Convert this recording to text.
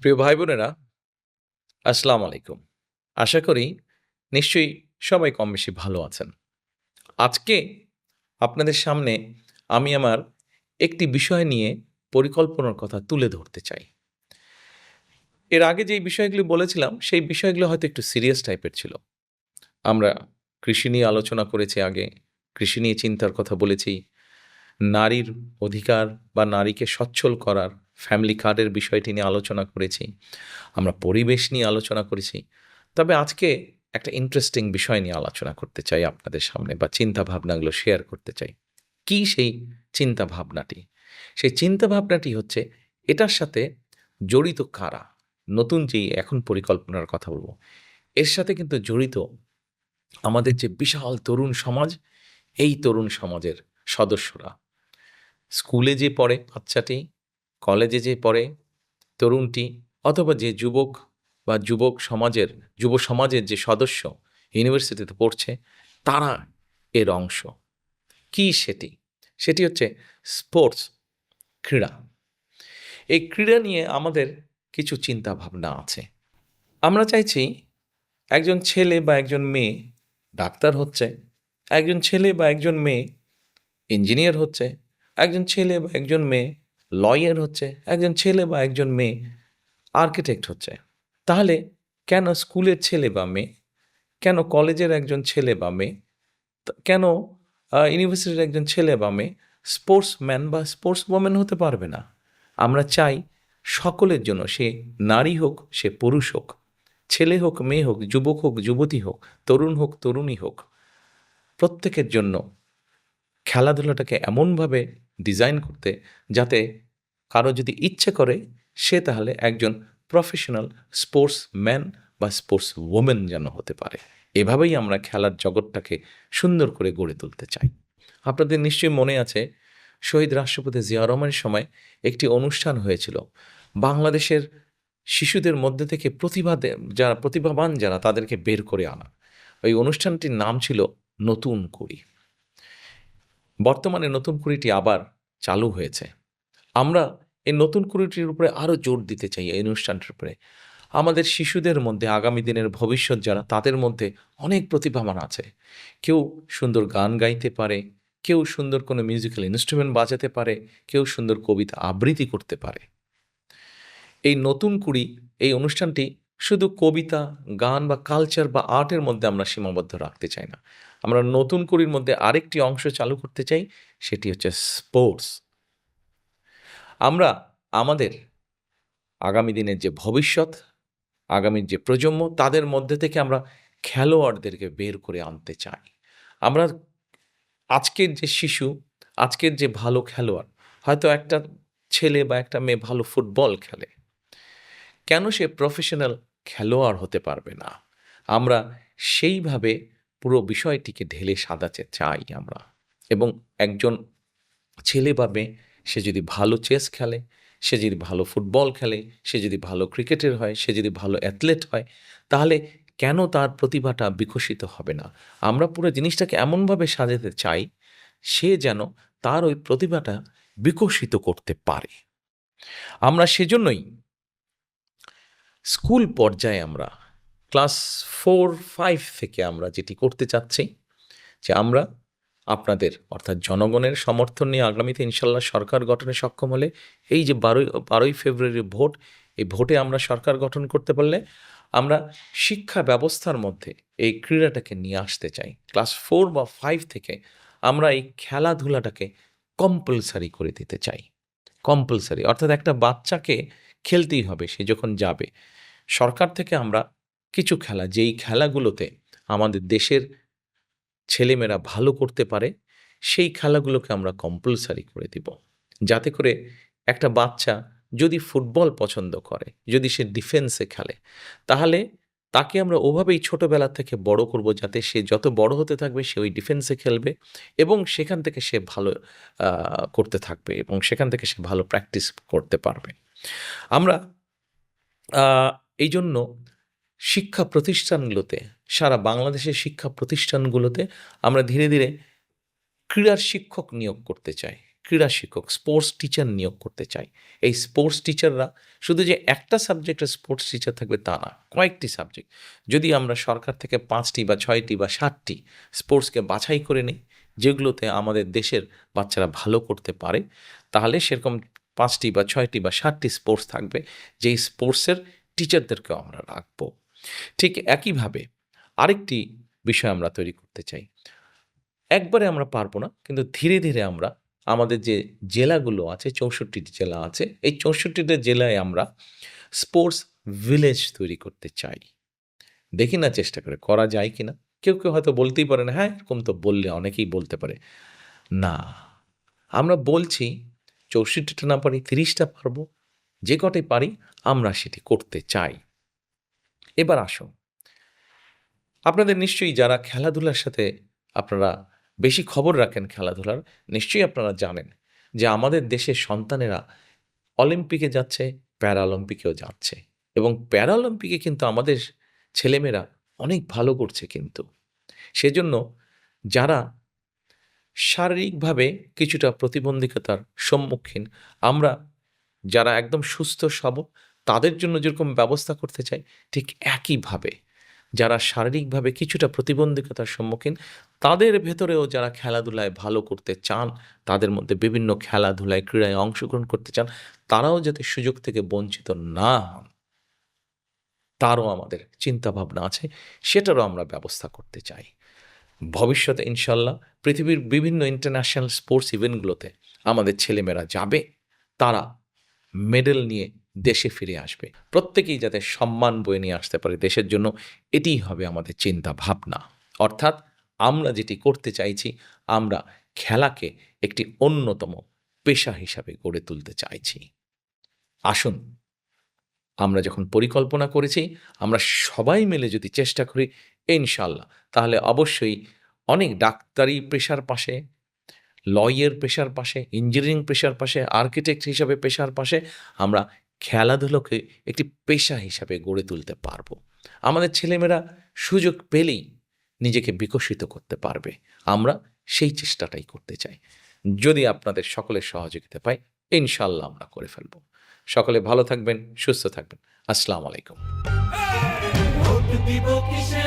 প্রিয় ভাই বোনেরা, আসসালামু আলাইকুম। আশা করি নিশ্চয়ই সবাই কম বেশি ভালো আছেন। আজকে আপনাদের সামনে আমি আমার একটি বিষয় নিয়ে পরিকল্পনার কথা তুলে ধরতে চাই। এর আগে যেই বিষয়গুলি বলেছিলাম, সেই বিষয়গুলো হয়তো একটু সিরিয়াস টাইপের ছিল। আমরা কৃষি নিয়ে আলোচনা করেছি আগে, কৃষি নিয়ে চিন্তার কথা বলেছি। নারীর অধিকার বা নারীকে সচ্ছল করার ফ্যামিলি কার্ডের বিষয়টি নিয়ে আলোচনা করেছি। আমরা পরিবেশ নিয়ে আলোচনা করেছি। তবে আজকে একটা ইন্টারেস্টিং বিষয় নিয়ে আলোচনা করতে চাই আপনাদের সামনে বা চিন্তাভাবনাগুলো শেয়ার করতে চাই। কি সেই চিন্তাভাবনাটি? সেই চিন্তাভাবনাটি হচ্ছে এটার সাথে জড়িত কারা? নতুন যেই এখন পরিকল্পনার কথা বলব, এর সাথে কিন্তু জড়িত আমাদের যে বিশাল তরুণ সমাজ, এই তরুণ সমাজের সদস্যরা। স্কুলে যে পড়ে বাচ্চাটি, কলেজে যে পড়ে তরুণটি, অথবা যে যুবক বা যুব সমাজের যে সদস্য ইউনিভার্সিটিতে পড়ছে, তারা এর অংশ। কি সেটি? সেটি হচ্ছে স্পোর্টস, ক্রীড়া। এই ক্রীড়া নিয়ে আমাদের কিছু চিন্তা ভাবনা আছে। আমরা চাইছি একজন ছেলে বা একজন মেয়ে ডাক্তার হচ্ছে, একজন ছেলে বা একজন মেয়ে ইঞ্জিনিয়ার হচ্ছে, একজন ছেলে বা একজন মেয়ে লয়ার হচ্ছে, একজন ছেলে বা একজন মেয়ে আর্কিটেক্ট হচ্ছে। তাহলে কেন স্কুলের ছেলে বা মেয়ে, কেন কলেজের একজন ছেলে বা মেয়ে, কেন ইউনিভার্সিটির একজন ছেলে বা মেয়ে স্পোর্টসম্যান বা স্পোর্টস ওম্যান হতে পারবে না? আমরা চাই সকলের জন্য, সে নারী হোক, সে পুরুষ হোক, ছেলে হোক, মেয়ে হোক, যুবক হোক, যুবতী হোক, তরুণ হোক, তরুণী হোক, প্রত্যেকের জন্য খেলাধুলাটাকে এমনভাবে ডিজাইন করতে, যাতে কারো যদি ইচ্ছে করে, সে তাহলে একজন প্রফেশনাল স্পোর্টসম্যান বা স্পোর্টস ওমেন যেন হতে পারে। এভাবেই আমরা খেলার জগৎটাকে সুন্দর করে গড়ে তুলতে চাই। আপনাদের নিশ্চয়ই মনে আছে, শহীদ রাষ্ট্রপতি জিয়া রহমানের সময় একটি অনুষ্ঠান হয়েছিল। বাংলাদেশের শিশুদের মধ্যে থেকে প্রতিভাবান যারা, তাদেরকে বের করে আনা। ওই অনুষ্ঠানটির নাম ছিল নতুন কুড়ি। বর্তমানে নতুন কুড়িটি আবার চালু হয়েছে। আমরা এই নতুন কুড়িটির উপরে আরও জোর দিতে চাই, এই অনুষ্ঠানটির উপরে। আমাদের শিশুদের মধ্যে, আগামী দিনের ভবিষ্যৎ যারা, তাদের মধ্যে অনেক প্রতিভাবান আছে। কেউ সুন্দর গান গাইতে পারে, কেউ সুন্দর কোনো মিউজিক্যাল ইনস্ট্রুমেন্ট বাজাতে পারে, কেউ সুন্দর কবিতা আবৃত্তি করতে পারে। এই নতুন কুড়ি, এই অনুষ্ঠানটি শুধু কবিতা, গান বা কালচার বা আর্টের মধ্যে আমরা সীমাবদ্ধ রাখতে চাই না। আমরা নতুন কুড়ির মধ্যে আরেকটি অংশ চালু করতে চাই, সেটি হচ্ছে স্পোর্টস। আমরা আমাদের আগামী দিনের যে ভবিষ্যৎ, আগামীর যে প্রজন্ম, তাদের মধ্যে থেকে আমরা খেলোয়াড়দেরকে বের করে আনতে চাই। আমরা আজকের যে শিশু, আজকের যে ভালো খেলোয়াড়, হয়তো একটা ছেলে বা একটা মেয়ে ভালো ফুটবল খেলে, কেন সে প্রফেশনাল খেলোয়াড় হতে পারবে না? আমরা সেইভাবে পুরো বিষয়টিকে ঢেলে সাজাতে চাই আমরা। এবং একজন ছেলে বা মেয়ে, সে যদি ভালো চেস খেলে, সে যদি ভালো ফুটবল খেলে, সে যদি ভালো ক্রিকেটার হয়, সে যদি ভালো অ্যাথলেট হয়, তাহলে কেন তার প্রতিভাটা বিকশিত হবে না? আমরা পুরো জিনিসটাকে এমনভাবে সাজাতে চাই, সে যেন তার ওই প্রতিভাটা বিকশিত করতে পারে। আমরা সেজন্যই স্কুল পর্যায়ে আমরা ক্লাস 4-5 থেকে আমরা যেটি করতে চাচ্ছি, যে আমরা আপনাদের অর্থাৎ জনগণের সমর্থন নিয়ে আগামীতে ইনশাল্লাহ সরকার গঠনে সক্ষম হলে, এই যে 12ই ফেব্রুয়ারির ভোট, এই ভোটে আমরা সরকার গঠন করতে পারলে আমরা শিক্ষা ব্যবস্থার মধ্যে এই ক্রীড়াটাকে নিয়ে আসতে চাই। ক্লাস 4 বা 5 থেকে আমরা এই খেলাধুলাটাকে কম্পালসারি করে দিতে চাই। কম্পালসারি অর্থাৎ একটা বাচ্চাকে খেলতেই হবে সে যখন যাবে। সরকার থেকে আমরা কিছু খেলা, যেই খেলাগুলোতে আমাদের দেশের ছেলেমেয়েরা ভালো করতে পারে, সেই খেলাগুলোকে আমরা কম্পালসারি করে দিব। যাতে করে একটা বাচ্চা যদি ফুটবল পছন্দ করে, যদি সে ডিফেন্সে খেলে, তাহলে তাকে আমরা ওভাবেই ছোটবেলা থেকে বড় করব, যাতে সে যত বড় হতে থাকবে সে ওই ডিফেন্সে খেলবে এবং সেখান থেকে সে ভালো করতে থাকবে এবং সেখান থেকে সে ভালো প্র্যাকটিস করতে পারবে। আমরা আ এইজন্য শিক্ষা প্রতিষ্ঠানগুলোতে, সারা বাংলাদেশের শিক্ষা প্রতিষ্ঠানগুলোতে আমরা ধীরে, ধীরে ক্রীড়ার শিক্ষক নিয়োগ করতে চাই। ক্রীড়া শিক্ষক, স্পোর্টস টিচার নিয়োগ করতে চাই। এই স্পোর্টস টিচাররা শুধু যে একটা সাবজেক্টের স্পোর্টস টিচার থাকবে তা না, কয়েকটি সাবজেক্ট। যদি আমরা সরকার থেকে 5টি বা 6টি বা 7টি স্পোর্টসকে বাছাই করে নিই, যেগুলোতে আমাদের দেশের বাচ্চারা ভালো করতে পারে, তাহলে সেরকম 5টি বা 6টি বা 7টি স্পোর্টস থাকবে, যেই স্পোর্টসের টিচারদেরকেও আমরা রাখবো। ঠিক একইভাবে আরেকটি বিষয় আমরা তৈরি করতে চাই। একবারে আমরা পারবো না, কিন্তু ধীরে ধীরে আমরা আমাদের যে জেলাগুলো আছে, 64টি জেলা আছে, এই 64টা জেলায় আমরা স্পোর্টস ভিলেজ তৈরি করতে চাই। দেখি না চেষ্টা করে করা যায় কিনা। কেউ হয়তো বলতেই পারে না, হ্যাঁ এরকম তো বললে অনেকেই বলতে পারে। না, আমরা বলছি 64টা না পারি 30টা পারবো, যে কটাই পারি আমরা সেটি করতে চাই। এবার আসুন, আপনাদের নিশ্চয়ই যারা খেলাধুলার সাথে আপনারা বেশি খবর রাখেন খেলাধুলার, নিশ্চয়ই আপনারা জানেন যে আমাদের দেশের সন্তানেরা অলিম্পিকে যাচ্ছে, প্যারাঅলিম্পিকেও যাচ্ছে, এবং প্যারাঅলিম্পিকে কিন্তু আমাদের ছেলেমেয়েরা অনেক ভালো করছে কিন্তু। সেজন্য যারা শারীরিকভাবে কিছুটা প্রতিবন্ধকতার সম্মুখীন, আমরা যারা একদম সুস্থ সবল তাদের জন্য যেরকম ব্যবস্থা করতে চাই, ঠিক একইভাবে যারা শারীরিকভাবে কিছুটা প্রতিবন্ধকতার সম্মুখীন, তাদের ভেতরেও যারা খেলাধুলায় ভালো করতে চান, তাদের মধ্যে বিভিন্ন খেলাধুলায় ক্রীড়ায় অংশগ্রহণ করতে চান, তারাও যাতে সুযোগ থেকে বঞ্চিত না হন, তারও আমাদের চিন্তাভাবনা আছে, সেটারও আমরা ব্যবস্থা করতে চাই। ভবিষ্যতে ইনশাল্লাহ পৃথিবীর বিভিন্ন ইন্টারন্যাশনাল স্পোর্টস ইভেন্টগুলোতে আমাদের ছেলেমেয়েরা যাবে, তারা মেডেল নিয়ে দেশে ফিরে আসবে, প্রত্যেকেই যাতে সম্মান বয়ে নিয়ে আসতে পারে দেশের জন্য, এটিই হবে আমাদের চিন্তা ভাবনা। অর্থাৎ আমরা যেটি করতে চাইছি, আমরা খেলাকে একটি অন্যতম পেশা হিসাবে গড়ে তুলতে চাইছি। আসুন, আমরা যখন পরিকল্পনা করেছি, আমরা সবাই মিলে যদি চেষ্টা করি ইনশাল্লাহ, তাহলে অবশ্যই অনেক ডাক্তারি পেশার পাশে, লয়ের পেশার পাশে, ইঞ্জিনিয়ারিং পেশার পাশে, আর্কিটেক্ট হিসাবে পেশার পাশে আমরা খেলাধুলোকে একটি পেশা হিসাবে গড়ে তুলতে পারবো। আমাদের ছেলেমেয়েরা সুযোগ পেলেই নিজেকে বিকশিত করতে পারবে। আমরা সেই চেষ্টাটাই করতে চাই। যদি আপনাদের সকলের সহযোগিতা পাই, ইনশাল্লাহ আমরা করে ফেলব। সকলে ভালো থাকবেন, সুস্থ থাকবেন। আসসালামু আলাইকুম। ভোট দিব কিসে